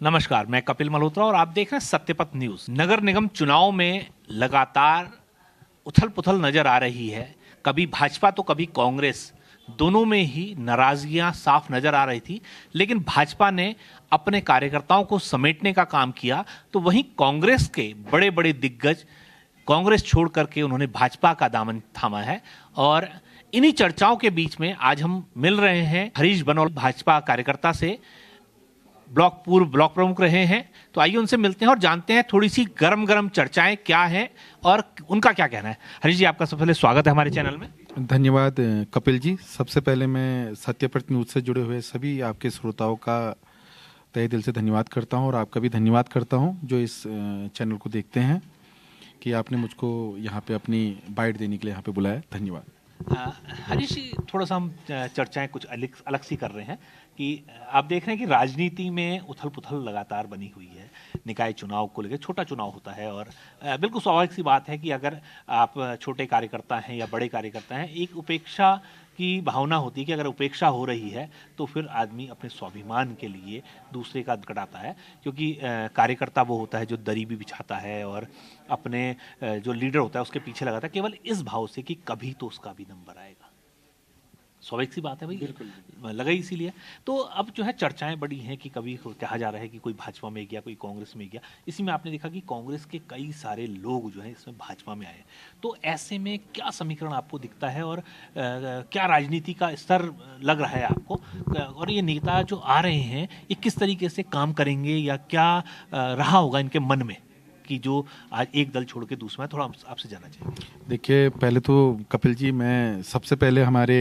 नमस्कार, मैं कपिल मल्होत्रा और आप देख रहे हैं सत्यपथ न्यूज। नगर निगम चुनाव में लगातार उथल पुथल नजर आ रही है। कभी भाजपा तो कभी कांग्रेस, दोनों में ही नाराजगियां साफ नजर आ रही थी। लेकिन भाजपा ने अपने कार्यकर्ताओं को समेटने का काम किया, तो वहीं कांग्रेस के बड़े बड़े दिग्गज कांग्रेस छोड़ करके उन्होंने भाजपा का दामन थामा है। और इन्हीं चर्चाओं के बीच में आज हम मिल रहे हैं हरीश बनोल, भाजपा कार्यकर्ता से, पूर्व ब्लॉक प्रमुख रहे हैं। तो आइए उनसे मिलते हैं और जानते हैं थोड़ी सी गरम गरम चर्चाएं क्या हैं और उनका क्या कहना है। हरीश जी, आपका सबसे पहले स्वागत है हमारे चैनल में। धन्यवाद कपिल जी। सबसे पहले मैं सत्यपथ न्यूज से जुड़े हुए सभी आपके श्रोताओं का तहे दिल से धन्यवाद करता हूं और आपका भी धन्यवाद करता हूं जो इस चैनल को देखते हैं कि आपने मुझको यहाँ पे अपनी बाइट देने के लिए यहाँ पे बुलाया। धन्यवाद। हरीश जी, थोड़ा सा हम चर्चाएं कुछ अलग सी कर रहे हैं कि आप देख रहे हैं कि राजनीति में उथल पुथल लगातार बनी हुई है। निकाय चुनाव को लेकर छोटा चुनाव होता है और बिल्कुल स्वाभाविक सी बात है कि अगर आप छोटे कार्यकर्ता हैं या बड़े कार्यकर्ता हैं, एक उपेक्षा की भावना होती है कि अगर उपेक्षा हो रही है तो फिर आदमी अपने स्वाभिमान के लिए दूसरे का कटाता है, क्योंकि कार्यकर्ता वो होता है जो दरी भी बिछाता है और अपने जो लीडर होता है उसके पीछे लगाता है, केवल इस भाव से कि कभी तो उसका भी नंबर आएगा। स्वाभाविक सी बात है भाई, बिल्कुल लगा इसीलिए। तो अब जो है चर्चाएं बड़ी हैं कि कभी कहा जा रहा है कि कोई भाजपा में गया, कोई कांग्रेस में गया। इसी में आपने देखा कि कांग्रेस के कई सारे लोग जो हैं इसमें भाजपा में आए। तो ऐसे में क्या समीकरण आपको दिखता है और क्या राजनीति का स्तर लग रहा है आपको, और ये नेता जो आ रहे हैं ये किस तरीके से काम करेंगे या क्या रहा होगा इनके मन में कि जो आज एक दल छोड़ के दूसरा है? थोड़ा आपसे जानना चाहिए। देखिए, पहले तो कपिल जी, मैं सबसे पहले हमारे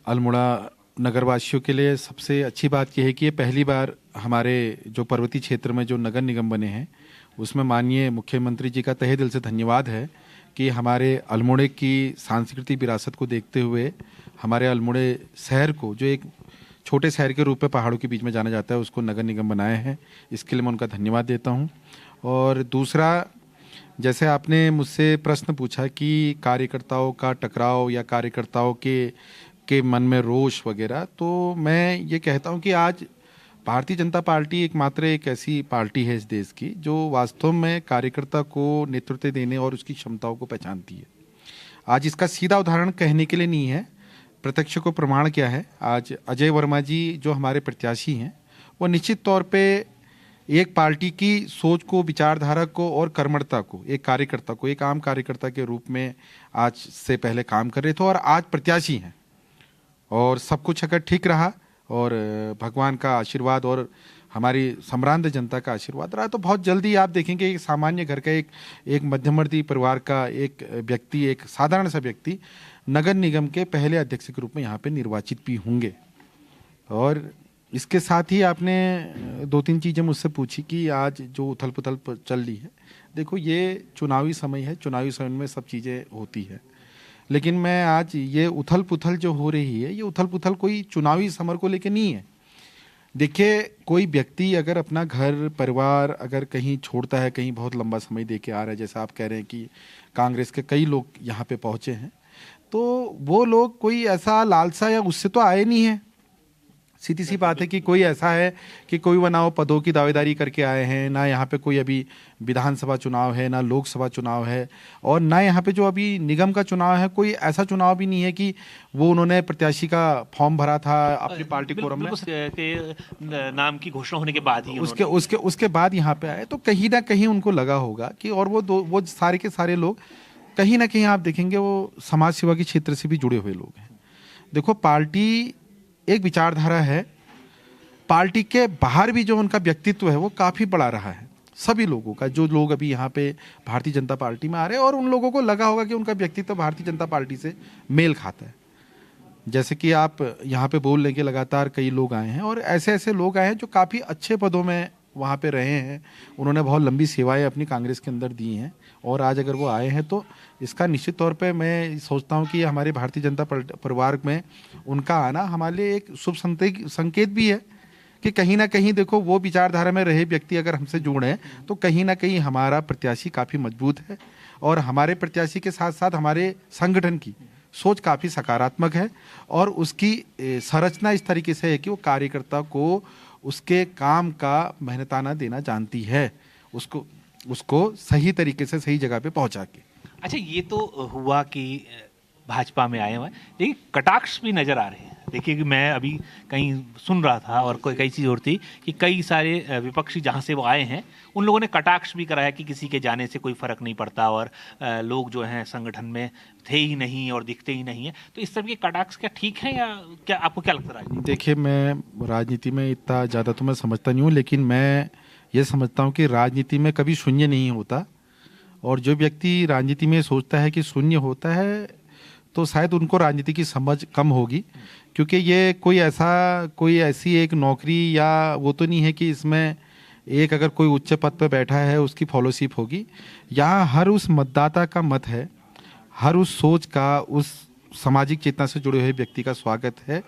अल्मोड़ा नगरवासियों के लिए सबसे अच्छी बात यह है कि ये पहली बार हमारे जो पर्वतीय क्षेत्र में जो नगर निगम बने हैं उसमें माननीय मुख्यमंत्री जी का तहे दिल से धन्यवाद है कि हमारे अल्मोड़े की सांस्कृतिक विरासत को देखते हुए हमारे अल्मोड़े शहर को, जो एक छोटे शहर के रूप में पहाड़ों के बीच में जाना जाता है, उसको नगर निगम बनाए हैं। इसके लिए मैं उनका धन्यवाद देता हूँ। और दूसरा, जैसे आपने मुझसे प्रश्न पूछा कि कार्यकर्ताओं का टकराव या कार्यकर्ताओं के मन में रोष वगैरह, तो मैं ये कहता हूँ कि आज भारतीय जनता पार्टी एकमात्र एक ऐसी पार्टी है इस देश की जो वास्तव में कार्यकर्ता को नेतृत्व देने और उसकी क्षमताओं को पहचानती है। आज इसका सीधा उदाहरण कहने के लिए नहीं है, प्रत्यक्ष को प्रमाण क्या है। आज अजय वर्मा जी जो हमारे प्रत्याशी हैं, वो निश्चित तौर पे एक पार्टी की सोच को, विचारधारा को और कर्मठता को, एक कार्यकर्ता को, एक आम कार्यकर्ता के रूप में आज से पहले काम कर रहे थे और आज प्रत्याशी हैं। और सब कुछ अगर ठीक रहा और भगवान का आशीर्वाद और हमारी सम्रांत जनता का आशीर्वाद रहा तो बहुत जल्दी आप देखेंगे एक सामान्य घर का एक मध्यमवर्गीय परिवार का एक व्यक्ति, एक साधारण सा व्यक्ति नगर निगम के पहले अध्यक्ष के रूप में यहाँ पे निर्वाचित भी होंगे। और इसके साथ ही आपने दो तीन चीज़ें मुझसे पूछी कि आज जो उथल पुथल चल रही है। देखो, ये चुनावी समय है, चुनावी समय में सब चीज़ें होती है, लेकिन मैं आज ये उथल पुथल जो हो रही है, ये उथल पुथल कोई चुनावी समर को लेके नहीं है। देखिए, कोई व्यक्ति अगर अपना घर परिवार अगर कहीं छोड़ता है, कहीं बहुत लंबा समय दे के आ रहा है, जैसा आप कह रहे हैं कि कांग्रेस के कई लोग यहाँ पे पहुँचे हैं, तो वो लोग कोई ऐसा लालसा या उससे तो आए नहीं है। सीधी सी बात है कि कोई ऐसा है कि कोई वनाव पदों की दावेदारी करके आए हैं, ना यहाँ पे कोई अभी विधानसभा चुनाव है, ना लोकसभा चुनाव है, और ना यहाँ पे जो अभी निगम का चुनाव है, कोई ऐसा चुनाव भी नहीं है कि वो उन्होंने प्रत्याशी का फॉर्म भरा था अपनी पार्टी कोरम में के नाम की घोषणा होने के बाद ही उसके बाद यहाँ पे आए। तो कहीं ना कहीं उनको लगा होगा कि, और वो सारे के सारे लोग कहीं ना कहीं आप देखेंगे वो समाज सेवा के क्षेत्र से भी जुड़े हुए लोग हैं। देखो, पार्टी एक विचारधारा है, पार्टी के बाहर भी जो उनका व्यक्तित्व है वो काफ़ी बड़ा रहा है सभी लोगों का। जो लोग अभी यहाँ पे भारतीय जनता पार्टी में आ रहे हैं और उन लोगों को लगा होगा कि उनका व्यक्तित्व भारतीय जनता पार्टी से मेल खाता है। जैसे कि आप यहाँ पे बोल लेंगे, लगातार कई लोग आए हैं और ऐसे ऐसे लोग आए हैं जो काफ़ी अच्छे पदों में वहाँ पे रहे हैं, उन्होंने बहुत लंबी सेवाएं अपनी कांग्रेस के अंदर दी हैं, और आज अगर वो आए हैं तो इसका निश्चित तौर पे मैं सोचता हूँ कि हमारे भारतीय जनता परिवार में उनका आना हमारे लिए एक शुभ संकेत भी है कि कहीं ना कहीं देखो, वो विचारधारा में रहे व्यक्ति अगर हमसे जुड़े हैं तो कहीं ना कहीं हमारा प्रत्याशी काफ़ी मजबूत है और हमारे प्रत्याशी के साथ साथ हमारे संगठन की सोच काफ़ी सकारात्मक है और उसकी संरचना इस तरीके से है कि वो कार्यकर्ता को उसके काम का मेहनताना देना जानती है, उसको उसको सही तरीके से सही जगह पे पहुंचा के। अच्छा, ये तो हुआ कि भाजपा में आए हुए हैं, लेकिन कटाक्ष भी नजर आ रहे हैं। देखिए कि मैं अभी कहीं सुन रहा था और कोई कई चीज़ और थी कि कई सारे विपक्षी जहाँ से वो आए हैं उन लोगों ने कटाक्ष भी कराया कि किसी के जाने से कोई फर्क नहीं पड़ता और लोग जो हैं संगठन में थे ही नहीं और दिखते ही नहीं है। तो इस तरह के कटाक्ष क्या ठीक है या क्या, आपको क्या लगता है? देखिए, मैं राजनीति में इतना ज़्यादा तो मैं समझता नहीं हूँ, लेकिन मैं ये समझता हूँ कि राजनीति में कभी शून्य नहीं होता, और जो व्यक्ति राजनीति में सोचता है कि शून्य होता है तो शायद उनको राजनीति की समझ कम होगी, क्योंकि ये कोई ऐसी एक नौकरी या वो तो नहीं है कि इसमें एक अगर कोई उच्च पद पर बैठा है उसकी फॉलोशिप होगी। यहाँ हर उस मतदाता का मत है, हर उस सोच का, उस सामाजिक चेतना से जुड़े हुए व्यक्ति का स्वागत है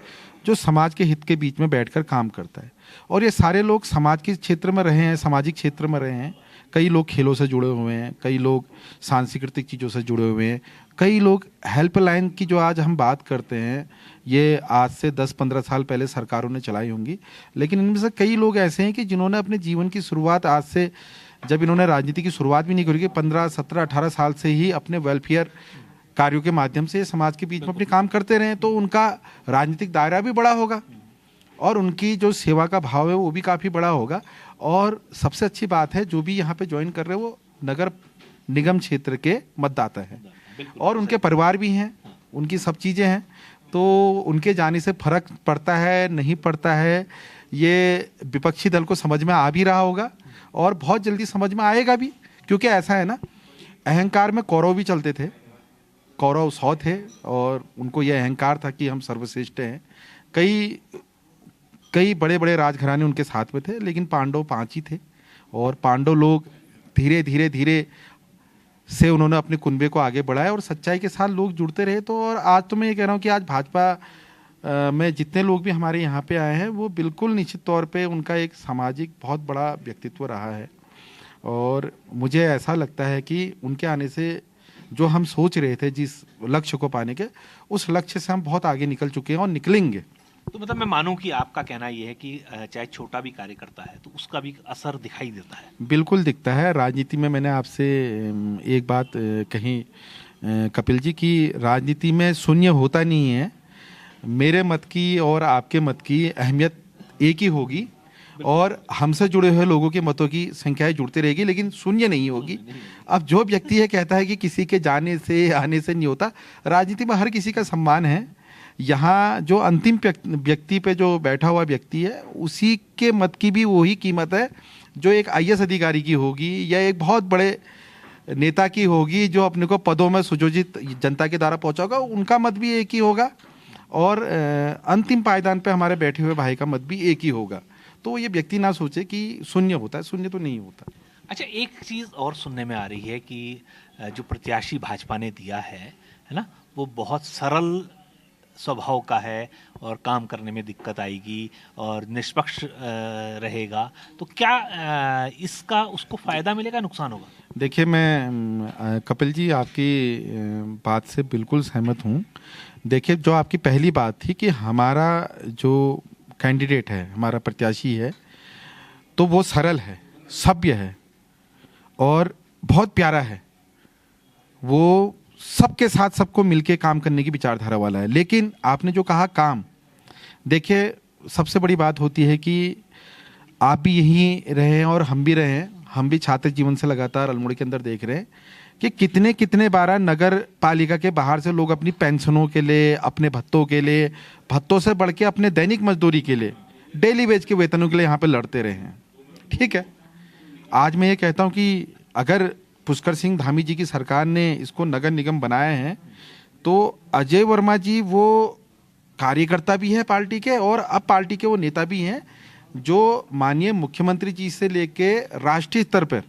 जो समाज के हित के बीच में बैठकर काम करता है। और ये सारे लोग समाज के क्षेत्र में रहे हैं, सामाजिक क्षेत्र में रहे हैं। कई लोग खेलों से जुड़े हुए हैं, कई लोग सांस्कृतिक चीज़ों से जुड़े हुए हैं, कई लोग हेल्पलाइन की जो आज हम बात करते हैं ये आज से 10-15 साल पहले सरकारों ने चलाई होंगी, लेकिन इनमें से कई लोग ऐसे हैं कि जिन्होंने अपने जीवन की शुरुआत आज से, जब इन्होंने राजनीति की शुरुआत भी नहीं करी, 15, 17, 18 साल से ही अपने वेलफेयर कार्यों के माध्यम से समाज के बीच में अपने काम करते रहे, तो उनका राजनीतिक दायरा भी बड़ा होगा और उनकी जो सेवा का भाव है वो भी काफ़ी बड़ा होगा। और सबसे अच्छी बात है, जो भी यहाँ पे ज्वाइन कर रहे हैं वो नगर निगम क्षेत्र के मतदाता हैं और उनके परिवार भी हैं, उनकी सब चीज़ें हैं, तो उनके जाने से फर्क पड़ता है नहीं पड़ता है ये विपक्षी दल को समझ में आ भी रहा होगा और बहुत जल्दी समझ में आएगा भी। क्योंकि ऐसा है ना, अहंकार में कौरव भी चलते थे, कौरव 100 थे और उनको यह अहंकार था कि हम सर्वश्रेष्ठ हैं। कई बड़े बड़े राजघराने उनके साथ में थे, लेकिन पांडव 5 ही थे और पांडव लोग धीरे धीरे से उन्होंने अपने कुनबे को आगे बढ़ाया और सच्चाई के साथ लोग जुड़ते रहे। तो और आज तो मैं ये कह रहा हूँ कि आज भाजपा में जितने लोग भी हमारे यहाँ पे आए हैं वो बिल्कुल निश्चित तौर पे उनका एक सामाजिक बहुत बड़ा व्यक्तित्व रहा है और मुझे ऐसा लगता है कि उनके आने से जो हम सोच रहे थे जिस लक्ष्य को पाने के, उस लक्ष्य से हम बहुत आगे निकल चुके हैं और निकलेंगे। तो मतलब मैं मानूं कि आपका कहना ये है कि चाहे छोटा भी कार्य करता है तो उसका भी असर दिखाई देता है। बिल्कुल दिखता है। राजनीति में मैंने आपसे एक बात कही कपिल जी की राजनीति में शून्य होता नहीं है। मेरे मत की और आपके मत की अहमियत एक ही होगी और हमसे जुड़े हुए लोगों के मतों की संख्याएं जुड़ती रहेगी, लेकिन शून्य नहीं होगी। अब जो व्यक्ति ये कहता है कि किसी के जाने से आने से नहीं होता, राजनीति में हर किसी का सम्मान है। यहाँ जो अंतिम व्यक्ति पे जो बैठा हुआ व्यक्ति है उसी के मत की भी वही कीमत है जो एक IAS अधिकारी की होगी या एक बहुत बड़े नेता की होगी जो अपने को पदों में सुयोजित जनता के द्वारा पहुंचा होगा, उनका मत भी एक ही होगा और अंतिम पायदान पे हमारे बैठे हुए भाई का मत भी एक ही होगा। तो ये व्यक्ति ना सोचे कि शून्य होता है, शून्य तो नहीं होता। अच्छा, एक चीज़ और सुनने में आ रही है कि जो प्रत्याशी भाजपा ने दिया है ना, वो बहुत सरल स्वभाव का है और काम करने में दिक्कत आएगी और निष्पक्ष रहेगा, तो क्या इसका उसको फायदा मिलेगा, नुकसान होगा? देखिए, मैं कपिल जी आपकी बात से बिल्कुल सहमत हूँ। देखिए, जो आपकी पहली बात थी कि हमारा जो कैंडिडेट है, हमारा प्रत्याशी है, तो वो सरल है, सभ्य है और बहुत प्यारा है। वो सबके साथ सबको मिलके काम करने की विचारधारा वाला है। लेकिन आपने जो कहा काम, देखिए सबसे बड़ी बात होती है कि आप भी यहीं रहे और हम भी रहे हैं। हम भी छात्र जीवन से लगातार अल्मोड़ा के अंदर देख रहे हैं कि कितने बार नगर पालिका के बाहर से लोग अपनी पेंशनों के लिए, अपने भत्तों के लिए, भत्तों से बढ़ के अपने दैनिक मजदूरी के लिए, डेली वेज के वेतनों के लिए यहाँ पे लड़ते रहे हैं। ठीक है, आज मैं ये कहता हूँ कि अगर पुष्कर सिंह धामी जी की सरकार ने इसको नगर निगम बनाया है तो अजय वर्मा जी वो कार्यकर्ता भी है पार्टी के और अब पार्टी के वो नेता भी हैं जो माननीय मुख्यमंत्री जी से लेके राष्ट्रीय स्तर पर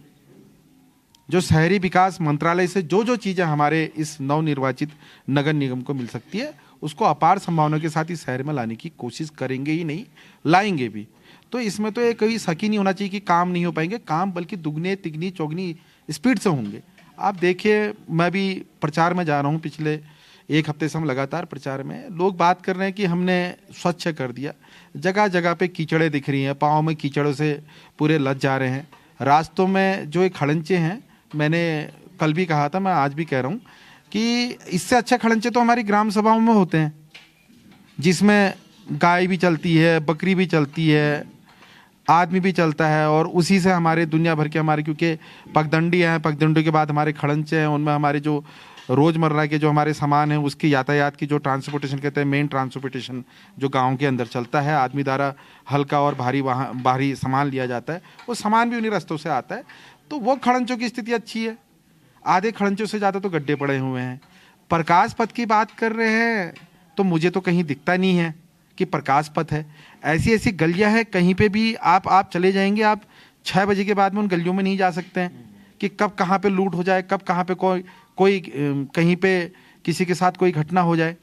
जो शहरी विकास मंत्रालय से जो चीज़ें हमारे इस नवनिर्वाचित नगर निगम को मिल सकती है उसको अपार संभावना के साथ इस शहर में लाने की कोशिश करेंगे ही नहीं, लाएंगे भी। तो इसमें तो ये कोई शक ही नहीं होना चाहिए कि काम नहीं हो पाएंगे। काम बल्कि दुगने तिगनी चौगनी स्पीड से होंगे। आप देखिए, मैं भी प्रचार में जा रहा हूँ पिछले 1 हफ्ते से हम लगातार प्रचार में हैं। लोग बात कर रहे हैं कि हमने स्वच्छ कर दिया, जगह जगह पे कीचड़े दिख रही हैं, पाँव में कीचड़ों से पूरे लद जा रहे हैं। रास्तों में जो एक खड़ंचे हैं, मैंने कल भी कहा था, मैं आज भी कह रहा हूँ कि इससे अच्छा खड़ंचे तो हमारी ग्राम सभाओं में होते हैं, जिसमें गाय भी चलती है, बकरी भी चलती है, आदमी भी चलता है, और उसी से हमारे दुनिया भर के हमारे, क्योंकि पगडंडी हैं, पगडंडी के बाद हमारे खड़ंचे हैं, उनमें हमारे जो रोज़मर्रा के जो हमारे सामान हैं उसकी यातायात की जो ट्रांसपोर्टेशन कहते हैं, मेन ट्रांसपोर्टेशन जो गांव के अंदर चलता है, आदमी द्वारा हल्का और भारी सामान लिया जाता है, वो सामान भी उन्हीं रास्तों से आता है। तो वो खड़ंचों की स्थिति अच्छी है। आधे खड़ंचों से ज़्यादा तो गड्ढे पड़े हुए हैं। प्रकाश पथ की बात कर रहे हैं तो मुझे तो कहीं दिखता नहीं है कि प्रकाश पथ है। ऐसी ऐसी गलियां हैं, कहीं पे भी आप चले जाएंगे, आप 6 बजे के बाद में उन गलियों में नहीं जा सकते हैं कि कब कहाँ पे लूट हो जाए, कब कहाँ पे कोई कहीं पे किसी के साथ कोई घटना हो जाए।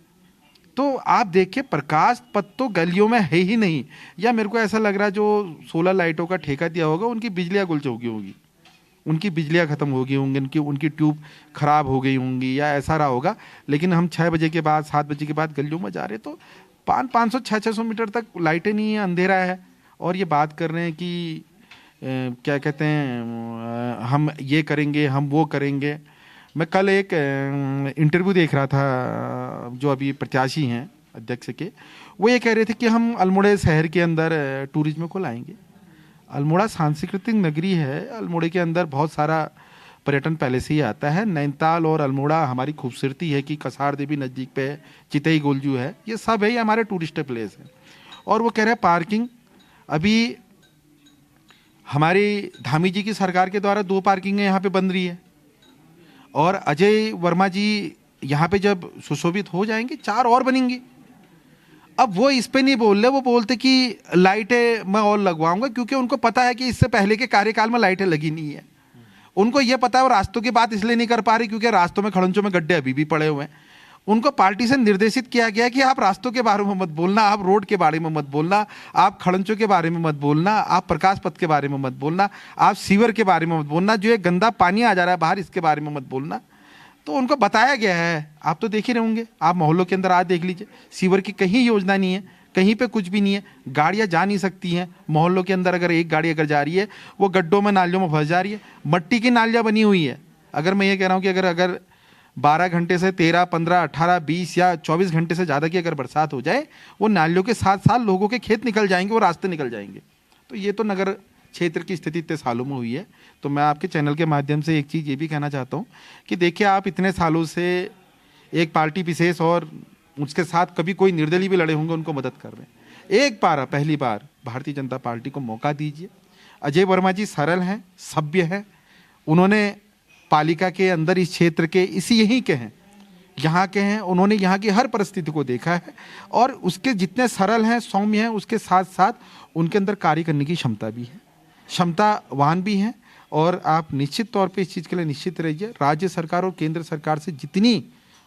तो आप देखिए, प्रकाश पथ तो गलियों में है ही नहीं। या मेरे को ऐसा लग रहा है जो सोलर लाइटों का ठेका दिया होगा, उनकी बिजलियाँ गुल चुकी होगी, उनकी बिजलियाँ ख़त्म हो गई होंगी, उनकी ट्यूब ख़राब हो गई होंगी, या ऐसा रहा होगा। लेकिन हम 6 बजे के बाद, 7 बजे के बाद गलियों में जा रहे तो 500 600 मीटर तक लाइटें नहीं है, अंधेरा है। और ये बात कर रहे हैं कि क्या कहते हैं, हम ये करेंगे, हम वो करेंगे। मैं कल एक इंटरव्यू देख रहा था, जो अभी प्रत्याशी हैं अध्यक्ष के, वो ये कह रहे थे कि हम अल्मोड़ा शहर के अंदर टूरिज्म को लाएंगे। अल्मोड़ा सांस्कृतिक नगरी है, अल्मोड़ा के अंदर बहुत सारा पर्यटन पहले से ही आता है। नैनीताल और अल्मोड़ा हमारी खूबसूरती है कि कसार देवी नज़दीक पे है, चितई गोलजू है, ये सब है, ये हमारे टूरिस्ट प्लेस है। और वो कह रहे हैं पार्किंग, अभी हमारी धामी जी की सरकार के द्वारा 2 पार्किंगें यहाँ पे बन रही है, और अजय वर्मा जी यहाँ पे जब सुशोभित हो जाएंगे 4 और बनेंगी। अब वो इस पे नहीं बोल रहे, वो बोलते कि लाइटें मैं और लगवाऊंगा, क्योंकि उनको पता है कि इससे पहले के कार्यकाल में लाइटें लगी नहीं है। उनको ये पता है, वो रास्तों की बात इसलिए नहीं कर पा रही क्योंकि रास्तों में खड़ंचों में गड्ढे अभी भी पड़े हुए हैं। उनको पार्टी से निर्देशित किया गया कि आप रास्तों के बारे में मत बोलना, आप रोड के बारे में मत बोलना, आप खड़ंचों के बारे में मत बोलना, आप प्रकाश पथ के बारे में मत बोलना, आप सीवर के बारे में मत बोलना, जो ये गंदा पानी आ जा रहा है बाहर, इसके बारे में मत बोलना। तो उनको बताया गया है, आप तो देख ही रहे होंगे, आप मोहल्लों के अंदर आज देख लीजिए, सीवर की कहीं योजना नहीं है, कहीं पे कुछ भी नहीं है, गाड़ियाँ जा नहीं सकती हैं मोहल्लों के अंदर। अगर एक गाड़ी अगर जा रही है, वो गड्ढों में, नालियों में फंस जा रही है। मट्टी की नालियाँ बनी हुई है। अगर मैं ये कह रहा हूँ कि अगर 12 घंटे से 13, 15, 18, 20 या 24 घंटे से ज़्यादा की अगर बरसात हो जाए, वो नालियों के साथ साथ लोगों के खेत निकल जाएंगे, वो रास्ते निकल जाएंगे। तो ये तो नगर क्षेत्र की स्थिति इतने सालों में हुई है। तो मैं आपके चैनल के माध्यम से एक चीज़ ये भी कहना चाहता हूँ कि देखिए, आप इतने सालों से एक पार्टी विशेष और उसके साथ कभी कोई निर्दलीय भी लड़े होंगे, उनको मदद कर रहे हैं। एक बार, पहली बार भारतीय जनता पार्टी को मौका दीजिए। अजय वर्मा जी सरल हैं, सभ्य हैं, उन्होंने पालिका के अंदर इस क्षेत्र के यहीं के हैं, यहाँ के हैं, उन्होंने यहाँ की हर परिस्थिति को देखा है, और उसके जितने सरल हैं, सौम्य हैं, उसके साथ साथ उनके अंदर कार्य करने की क्षमता भी है, क्षमतावान भी हैं। और आप निश्चित तौर पे इस चीज़ के लिए निश्चित रहिए, राज्य सरकार और केंद्र सरकार से जितनी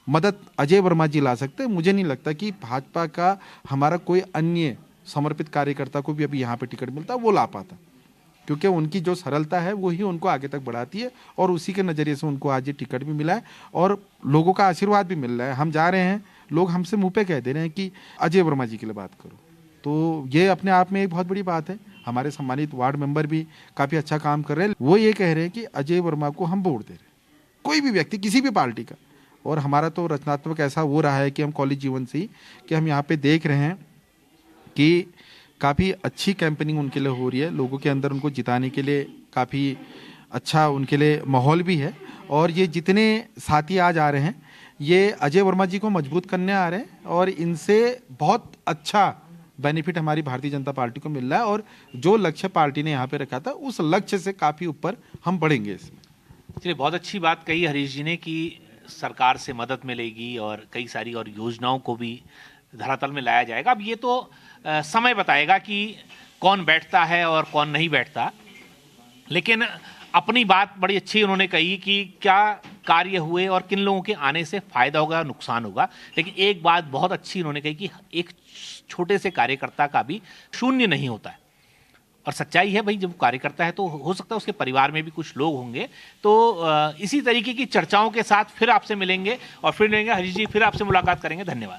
मदद अजय वर्मा जी ला सकते हैं, मुझे नहीं लगता कि भाजपा का हमारा कोई अन्य समर्पित कार्यकर्ता को भी अभी यहाँ पे टिकट मिलता वो ला पाता, क्योंकि उनकी जो सरलता है वही उनको आगे तक बढ़ाती है, और उसी के नज़रिए से उनको आज ये टिकट भी मिला है और लोगों का आशीर्वाद भी मिल रहा है। हम जा रहे हैं, लोग हमसे मुँह पे कह दे रहे हैं कि अजय वर्मा जी के लिए बात करो, तो ये अपने आप में एक बहुत बड़ी बात है। हमारे सम्मानित वार्ड मेंबर भी काफ़ी अच्छा काम कर रहे हैं, वो ये कह रहे हैं कि अजय वर्मा को हम वोट दे रहे हैं, कोई भी व्यक्ति, किसी भी पार्टी का। और हमारा तो रचनात्मक ऐसा वो रहा है कि हम कॉलेज जीवन से ही कि हम यहाँ पे देख रहे हैं कि काफ़ी अच्छी कैंपेनिंग उनके लिए हो रही है, लोगों के अंदर उनको जिताने के लिए काफ़ी अच्छा उनके लिए माहौल भी है। और ये जितने साथी आज आ रहे हैं, ये अजय वर्मा जी को मजबूत करने आ रहे हैं, और इनसे बहुत अच्छा बेनिफिट हमारी भारतीय जनता पार्टी को मिल रहा है, और जो लक्ष्य पार्टी ने यहाँ पे रखा था, उस लक्ष्य से काफ़ी ऊपर हम बढ़ेंगे इसमें। चलिए, बहुत अच्छी बात कही हरीश जी ने कि सरकार से मदद मिलेगी और कई सारी और योजनाओं को भी धरातल में लाया जाएगा। अब ये तो समय बताएगा कि कौन बैठता है और कौन नहीं बैठता, लेकिन अपनी बात बड़ी अच्छी उन्होंने कही कि क्या कार्य हुए और किन लोगों के आने से फायदा होगा, नुकसान होगा। लेकिन एक बात बहुत अच्छी उन्होंने कही कि एक छोटे से कार्यकर्ता का भी शून्य नहीं होता है, और सच्चाई है भाई, जब कार्यकर्ता है तो हो सकता है उसके परिवार में भी कुछ लोग होंगे। तो इसी तरीके की चर्चाओं के साथ फिर आपसे मिलेंगे और फिर लेंगे। हरीश जी, फिर आपसे मुलाकात करेंगे। धन्यवाद।